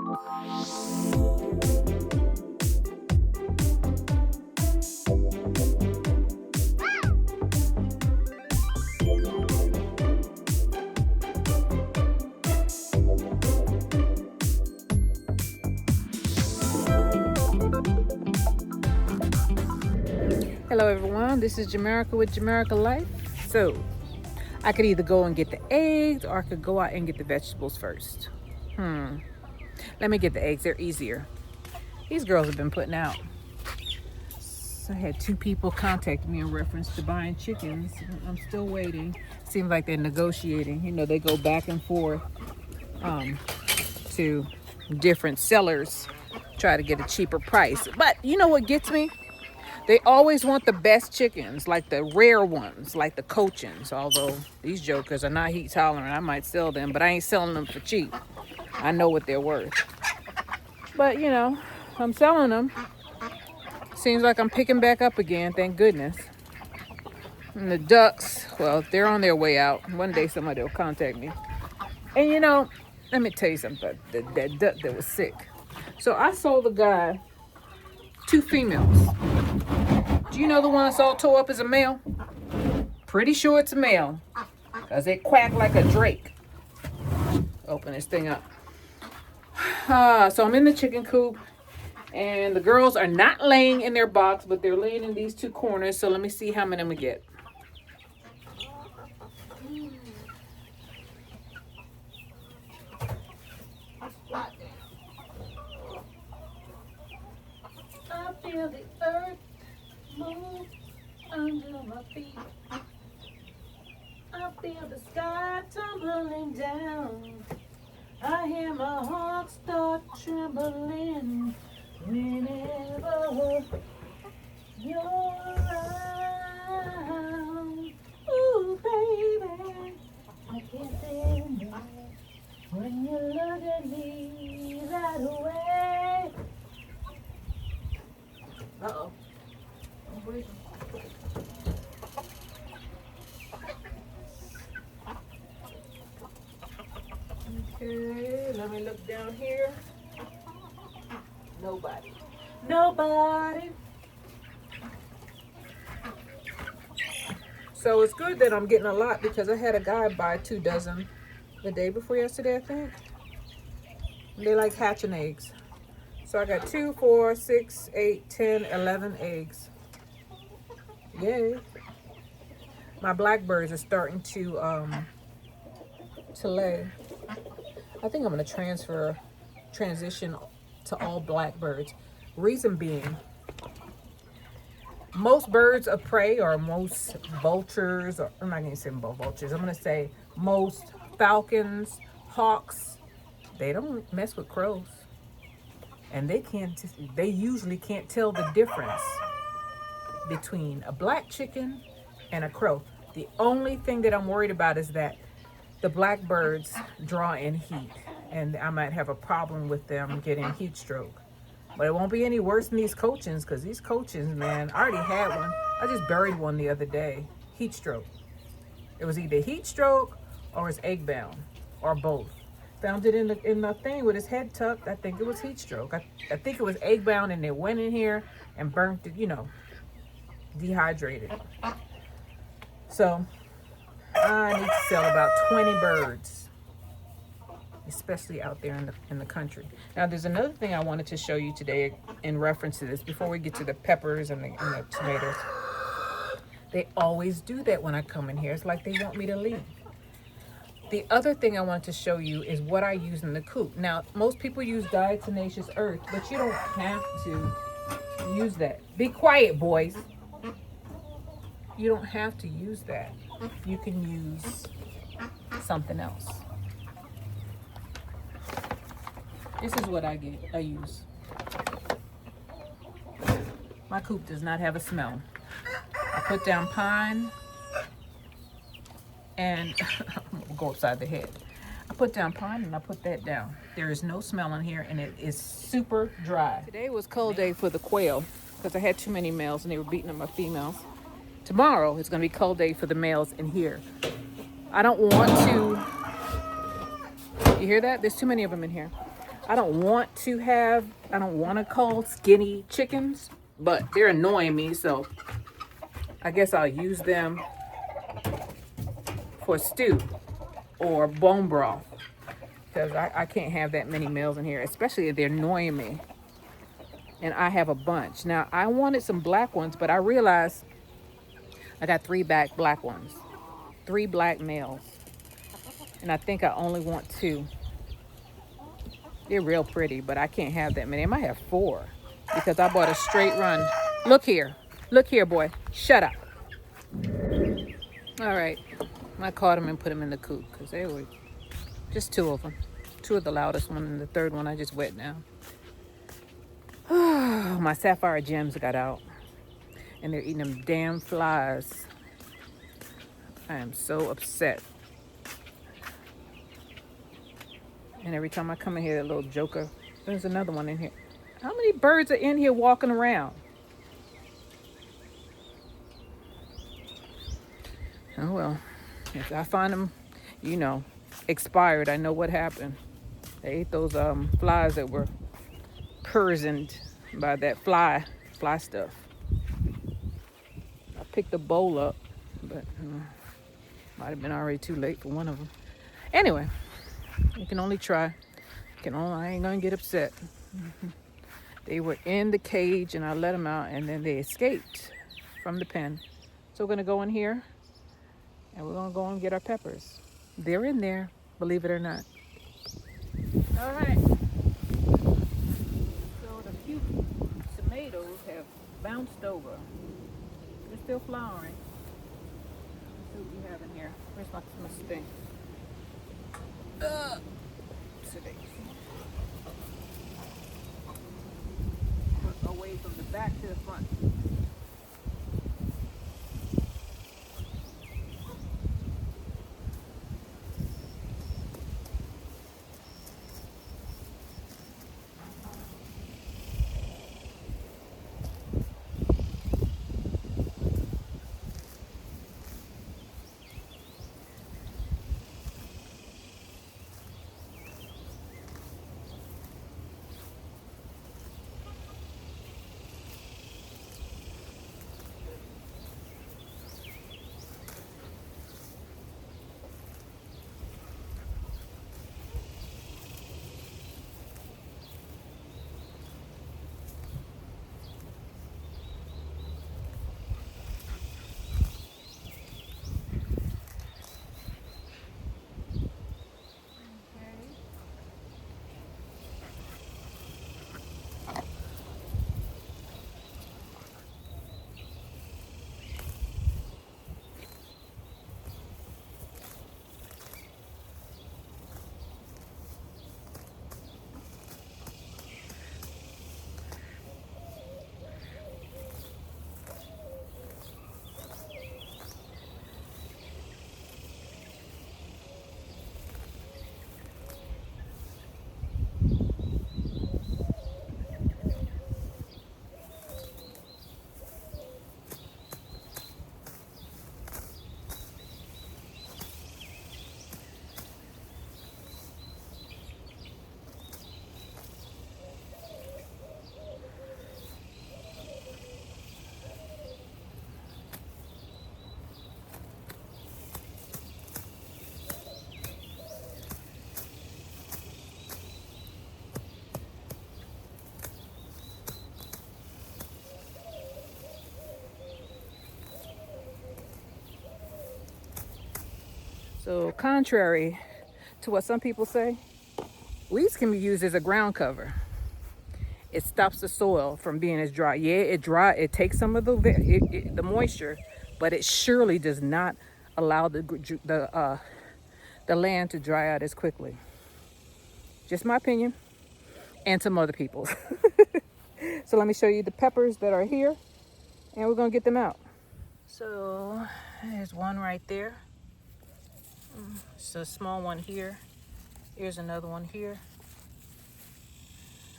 Hello everyone, this is Jamaica with Jamaica Life. So, I could either go and get the eggs or I could go out and get the vegetables first. Let me get the eggs, they're easier. These girls have been putting out. So I had 2 people contact me in reference to buying chickens. I'm still waiting. Seems like they're negotiating. You know, they go back and forth to different sellers, try to get a cheaper price. But you know what gets me? They always want the best chickens, like the rare ones, like the Cochins. Although these jokers are not heat tolerant, I might sell them, but I ain't selling them for cheap. I know what they're worth. But, you know, I'm selling them. Seems like I'm picking back up again, thank goodness. And the ducks, well, they're on their way out. One day somebody will contact me. And, you know, let me tell you something about that duck that was sick. So I sold the guy 2 females. Do you know the one that's all tore up is a male? Pretty sure it's a male, because they quack like a drake. Open this thing up. So I'm in the chicken coop, and the girls are not laying in their box, but they're laying in these 2 corners. So let me see how many I'm going to get. I feel the earth move under my feet. I feel the sky tumbling down. I hear my heart start trembling whenever you're around. Ooh, baby, I can't stand it when you look at me that way. Uh-oh. Okay, let me look down here. Nobody. So it's good that I'm getting a lot, because I had a guy buy 2 dozen the day before yesterday, I think. They like hatching eggs. So I got 2, 4, 6, 8, 10, 11 eggs. Yay. My blackbirds are starting to lay. I think I'm going to transition to all blackbirds. Reason being, most birds of prey, or most vultures, or I'm not going to say vultures, I'm going to say most falcons, hawks, they don't mess with crows. And they usually can't tell the difference between a black chicken and a crow. The only thing that I'm worried about is that the blackbirds draw in heat, and I might have a problem with them getting heat stroke. But it won't be any worse than these Cochins, because these Cochins, man, I already had one. I just buried one the other day. Heat stroke. It was either heat stroke or it's egg bound, or both. Found it in the thing with his head tucked. I think it was heat stroke. I think it was egg bound, and they went in here and burnt it, you know, dehydrated. So I need to sell about 20 birds, especially out there in the country. Now, there's another thing I wanted to show you today in reference to this before we get to the peppers and the tomatoes. They always do that when I come in here. It's like they want me to leave. The other thing I wanted to show you is what I use in the coop. Now, most people use diatomaceous earth, but you don't have to use that. Be quiet, boys. You don't have to use that. You can use something else. This is what I use. My coop does not have a smell. I put down pine and go upside the head. I put down pine and I put that down. There is no smell in here, and it is super dry. Today was cold day for the quail because I had too many males and they were beating up my females. Tomorrow it's going to be cold day for the males in here. I don't want to, you hear that? There's too many of them in here. I don't want to call skinny chickens, but they're annoying me, so I guess I'll use them for stew or bone broth, because I can't have that many males in here, especially if they're annoying me. And I have a bunch. Now, I wanted some black ones, but I realized I got three black ones, three black males. And I think I only want two. They're real pretty, but I can't have that many. I might have four because I bought a straight run. Look here. Look here, boy. Shut up. All right. I caught them and put them in the coop because they were just two of them. Two of the loudest one, and the third one I just wet now. My sapphire gems got out, and they're eating them damn flies. I am so upset. And every time I come in here, that little joker, there's another one in here. How many birds are in here walking around? Oh well, if I find them, expired, I know what happened. They ate those flies that were poisoned by that fly stuff. I picked the bowl up, but might have been already too late for one of them. Anyway, you can only try. I ain't gonna get upset. They were in the cage and I let them out, and then they escaped from the pen. So we're gonna go in here and we're gonna go and get our peppers. They're in there, believe it or not. All right. So the few tomatoes have bounced over. They're still flowering. Let's see what we have in here. Where's my thing? Today. Away from the back to the front. So contrary to what some people say, weeds can be used as a ground cover. It stops the soil from being as dry. Yeah, it takes some of the moisture, but it surely does not allow the land to dry out as quickly. Just my opinion, and some other people's. So let me show you the peppers that are here, and we're gonna get them out. So there's one right there. It's a small one here. Here's another one here.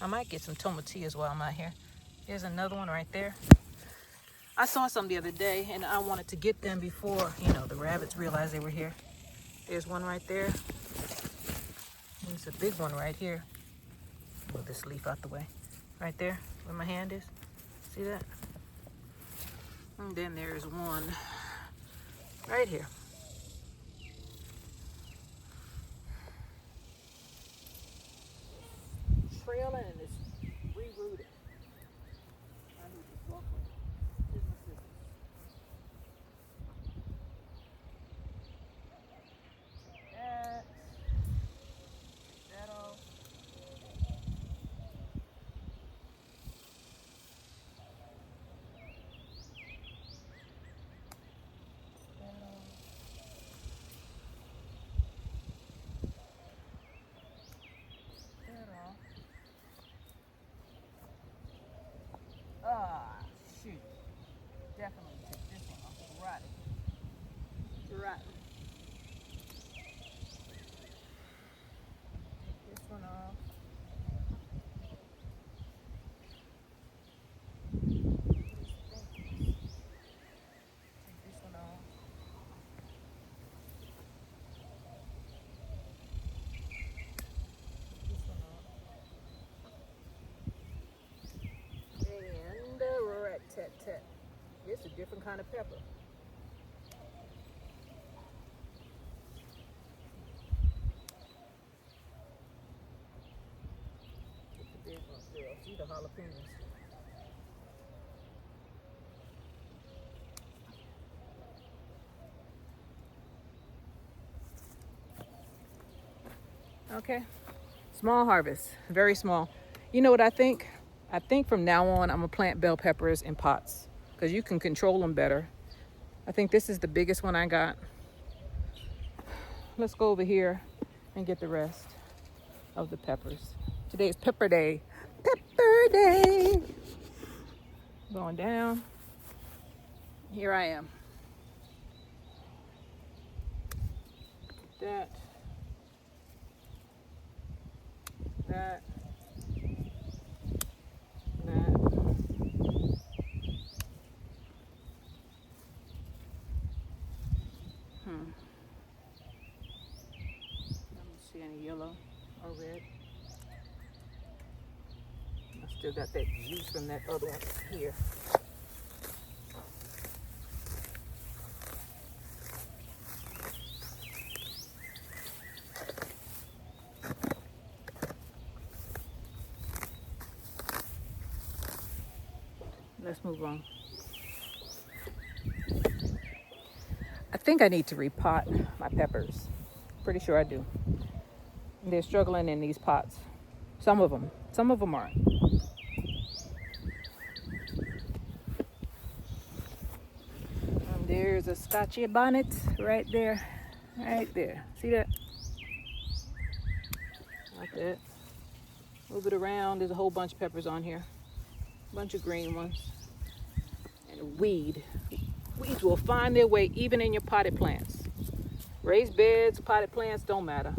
I might get some tomatillas while I'm out here. Here's another one right there. I saw some the other day and I wanted to get them before, the rabbits realized they were here. There's one right there. And it's a big one right here. Move this leaf out the way. Right there where my hand is. See that? And then there's one right here. Trailing and it's re-rooted. I need to walk with it. Here's my scissors. That. That off. Ah, shoot. Definitely take this one off. Rotten. Rotten. Take this one off. Take this one off. This one off. And rat-tat-tat. It's a different kind of pepper. It's the big ones there. See the jalapenos. Okay. Small harvest. Very small. You know what I think? I think from now on, I'm going to plant bell peppers in pots because you can control them better. I think this is the biggest one I got. Let's go over here and get the rest of the peppers. Today is pepper day. Pepper day. Going down. Here I am. That. That. I don't see any yellow or red. I still got that juice from that other one here. Let's move on. I think I need to repot my peppers. Pretty sure I do. They're struggling in these pots. Some of them aren't. And there's a scotchy bonnet right there. Right there. See that? Like that. Move it around. There's a whole bunch of peppers on here. A bunch of green ones. And a weed. Weeds will find their way even in your potted plants. Raised beds, potted plants, don't matter.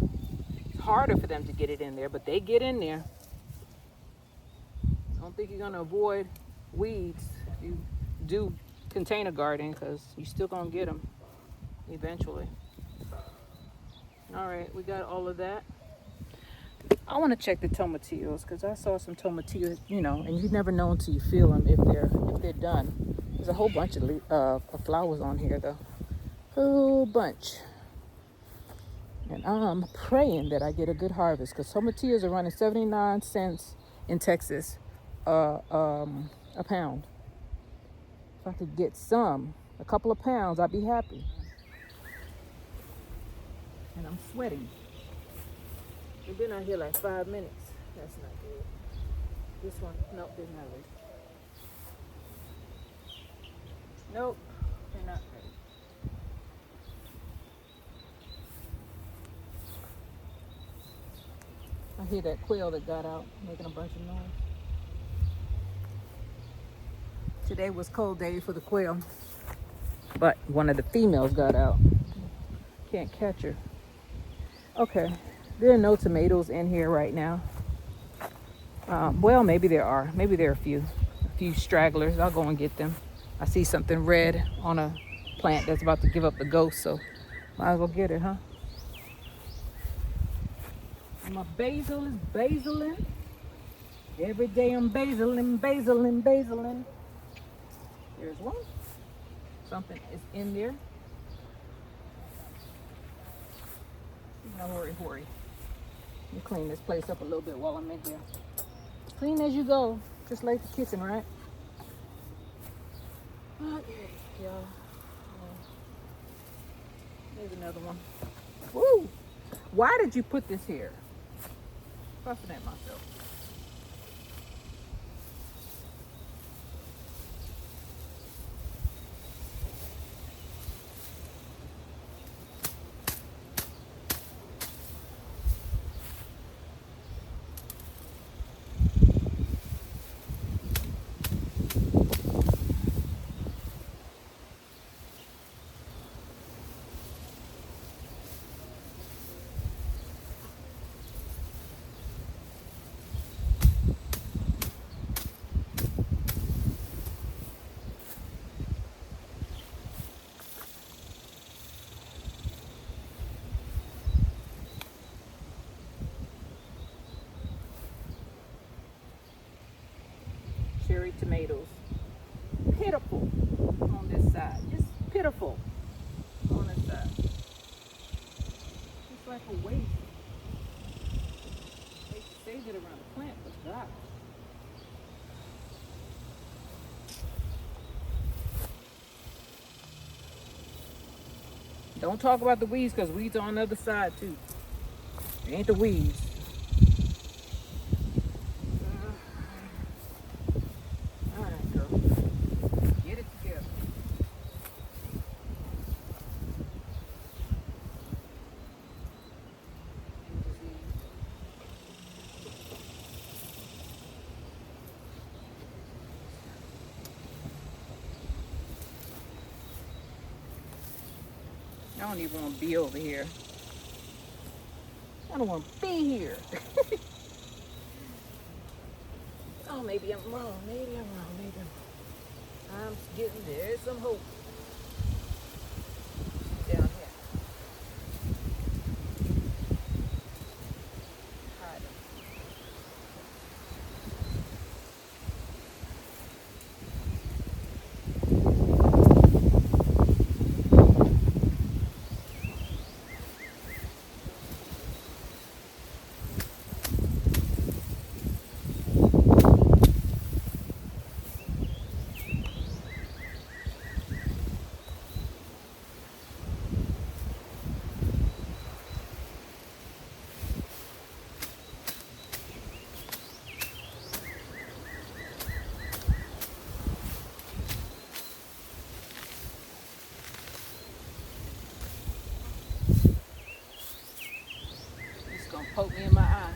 It's harder for them to get it in there, but they get in there. I don't think you're going to avoid weeds if you do container gardening because you're still going to get them eventually. All right, we got all of that. I want to check the tomatillos because I saw some tomatillos, and you never know until you feel them if they're done. There's a whole bunch of flowers on here though, whole bunch. And I'm praying that I get a good harvest because tomatillos are running 79 cents in Texas a pound. If I could get a couple of pounds, I'd be happy. And I'm sweating. We've been out here like 5 minutes. That's not good. This one, nope, they're not ready. Nope, they're not ready. I hear that quail that got out making a bunch of noise. Today was cold day for the quail, but one of the females got out. Can't catch her. Okay, there are no tomatoes in here right now. Well, maybe there are. Maybe there are a few stragglers. I'll go and get them. I see something red on a plant that's about to give up the ghost, so might as well get it, huh? My basil is basiling. Every day I'm basiling. There's one. Something is in there. No hurry. Let me clean this place up a little bit while I'm in here. Clean as you go, just like the kitchen, right? Okay, y'all. There's another one. Woo! Why did you put this here? Fussing at myself. Cherry tomatoes. Pitiful on this side. Just pitiful on this side. It's like a waste. They saved it around the plant, but God. Don't talk about the weeds because weeds are on the other side too. It ain't the weeds. All right, girl. Get it together. I don't even want to be over here. I don't want to be here. Oh, maybe I'm wrong. Maybe I'm getting there's some hope down here. Hide them. It's gonna poke me in my eye.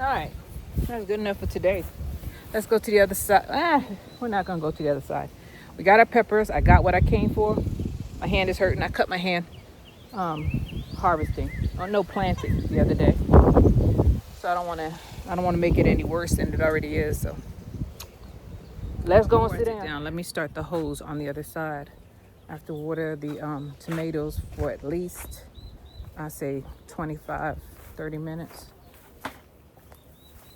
All right, that's good enough for today. Let's go to the other side. We're not gonna go to the other side. We got our peppers. I got what I came for. My hand is hurting. I cut my hand harvesting. Oh, no, planting the other day. So I don't want to make it any worse than it already is. So let's go and sit down. Let me start the hose on the other side. I have to water the tomatoes for at least I say 25, 30 minutes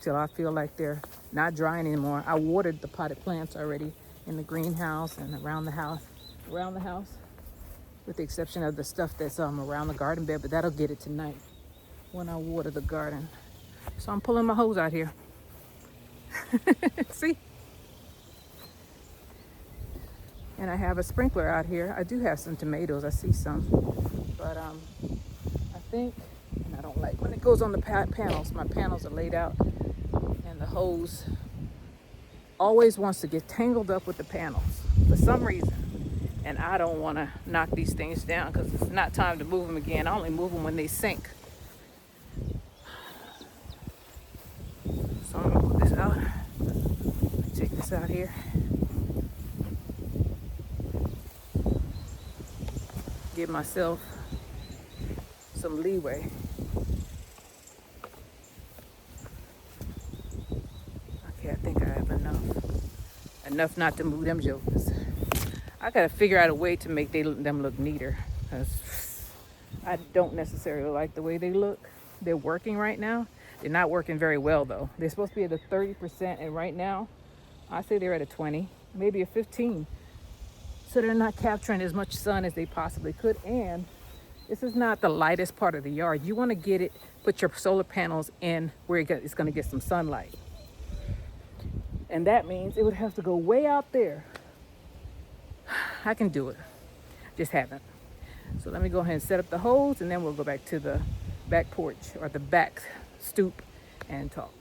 till I feel like they're not drying anymore. I watered the potted plants already in the greenhouse and around the house, with the exception of the stuff that's around the garden bed, but that'll get it tonight when I water the garden. So I'm pulling my hose out here. See? And I have a sprinkler out here. I do have some tomatoes. I see some. But I think, and I don't like when it goes on the panels. My panels are laid out, and the hose always wants to get tangled up with the panels for some reason. And I don't want to knock these things down because it's not time to move them again. I only move them when they sink. So I'm going to put this out. Take this out here. Give myself some leeway. Okay, I think I have enough. Enough not to move them jokers. I gotta figure out a way to make them look neater, because I don't necessarily like the way they look. They're working right now. They're not working very well though. They're supposed to be at a 30%, and right now I say they're at a 20, maybe a 15. So they're not capturing as much sun as they possibly could. And this is not the lightest part of the yard. You want to put your solar panels in where it's going to get some sunlight. And that means it would have to go way out there. I can do it, just haven't. So let me go ahead and set up the hose, and then we'll go back to the back porch or the back stoop and talk.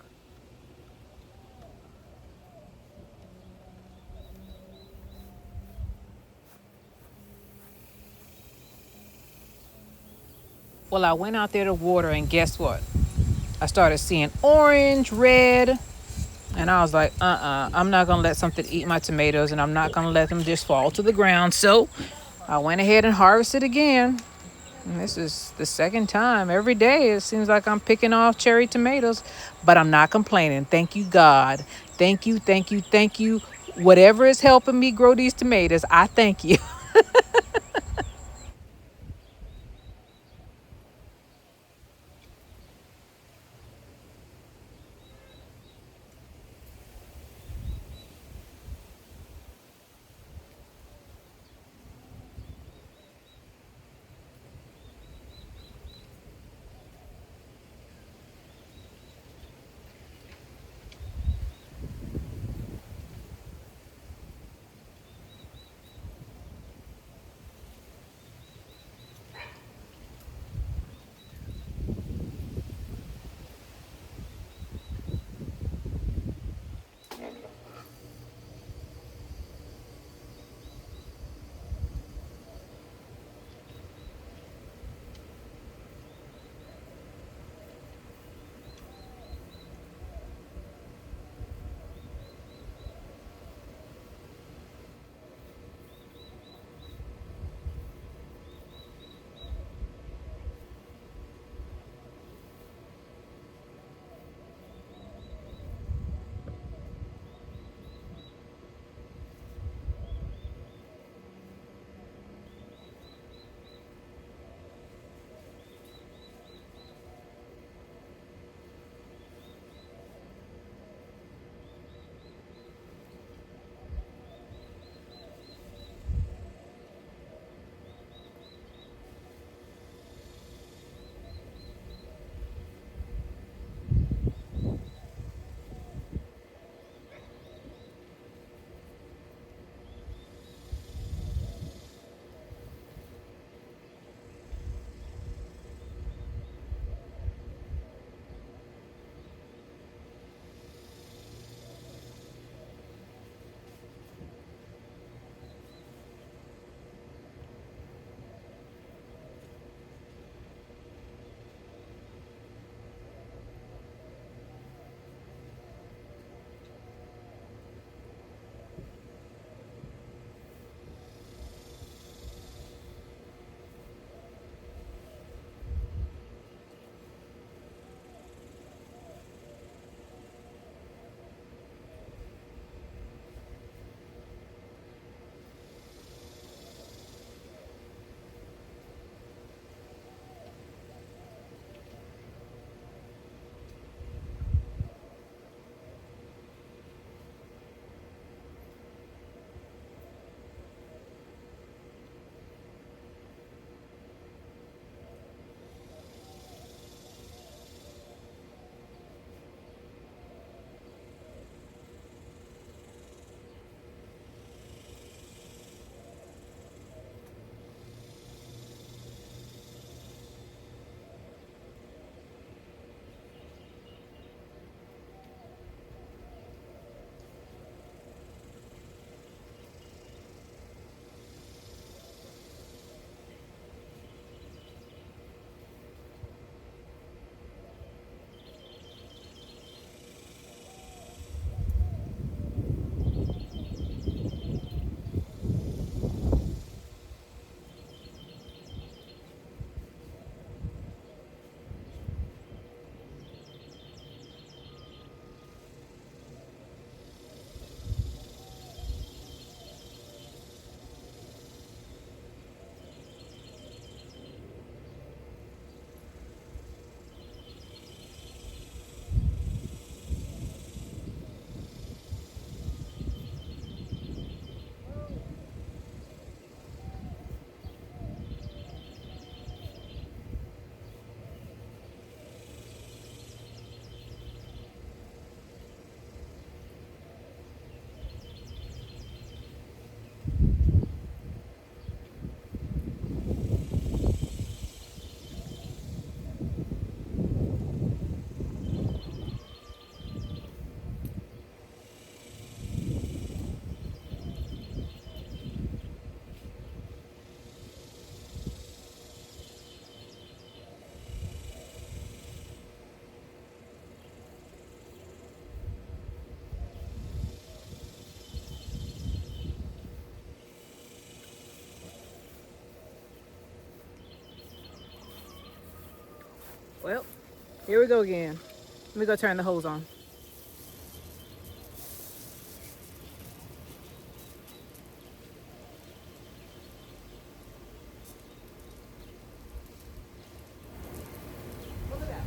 Well, I went out there to water, and guess what? I started seeing orange, red, and I was like, I'm not going to let something eat my tomatoes, and I'm not going to let them just fall to the ground. So I went ahead and harvested again. And this is the second time. Every day it seems like I'm picking off cherry tomatoes, but I'm not complaining. Thank you, God. Thank you, thank you, thank you. Whatever is helping me grow these tomatoes, I thank you. Well, here we go again. Let me go turn the hose on. Look at that.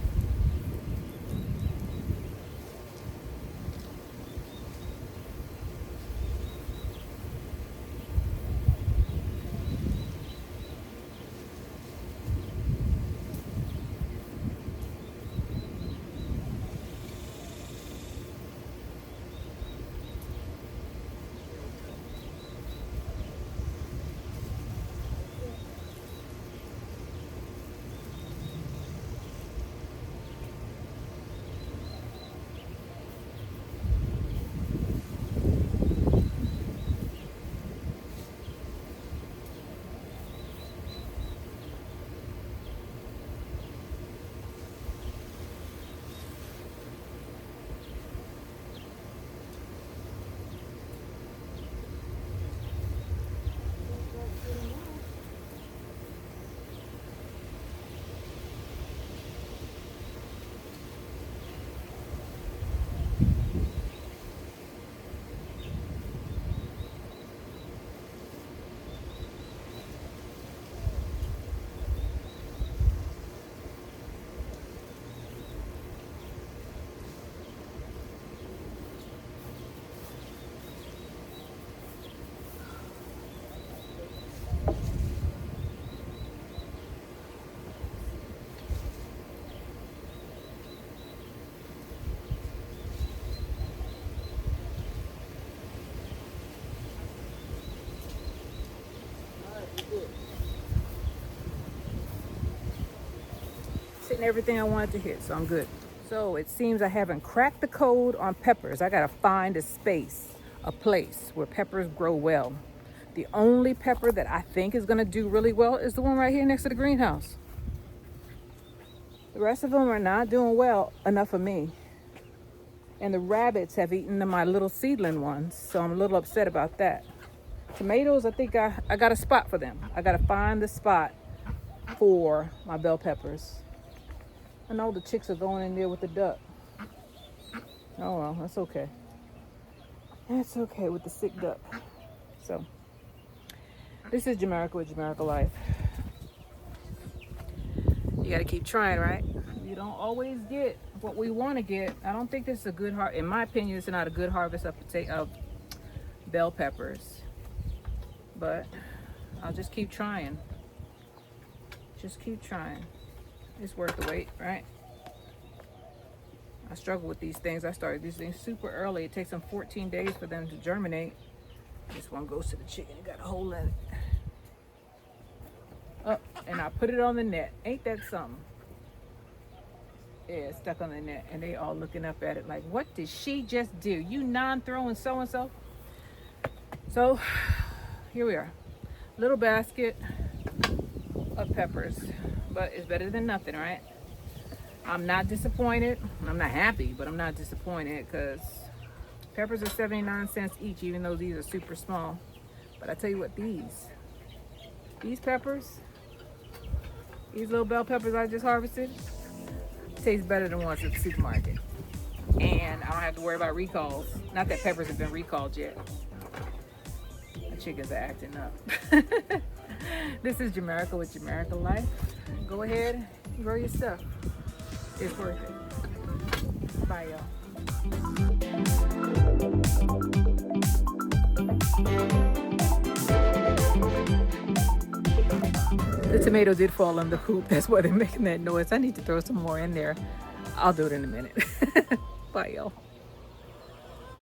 Hitting everything I wanted to hit, so I'm good. So it seems I haven't cracked the code on peppers. I gotta find a space, a place where peppers grow well. The only pepper that I think is gonna do really well is the one right here next to the greenhouse. The rest of them are not doing well enough for me. And the rabbits have eaten my little seedling ones, so I'm a little upset about that. Tomatoes, I think I got a spot for them. I gotta find the spot for my bell peppers. I know the chicks are going in there with the duck. Oh well, that's okay. That's okay with the sick duck. So, this is Jamaica with Jamaica Life. You gotta keep trying, right? You don't always get what we want to get. I don't think this is a good harvest. In my opinion, it's not a good harvest of bell peppers. But I'll just keep trying. Just keep trying. It's worth the wait, right? I struggle with these things. I started these things super early. It takes them 14 days for them to germinate. This one goes to the chicken. It got a hole in it. Oh, and I put it on the net. Ain't that something? Yeah, it's stuck on the net. And they all looking up at it like, what did she just do? You non-throwing so-and-so? So, here we are. Little basket of peppers. But it's better than nothing, right? I'm not disappointed. I'm not happy, but I'm not disappointed because peppers are 79 cents each, even though these are super small. But I tell you what, these peppers, these little bell peppers I just harvested, taste better than ones at the supermarket. And I don't have to worry about recalls. Not that peppers have been recalled yet. The chickens are acting up. This is Jamaica with Jamaica Life. Go ahead, grow your stuff. It's worth it. Bye, y'all. The tomato did fall on the hoop. That's why they're making that noise. I need to throw some more in there. I'll do it in a minute. Bye, y'all.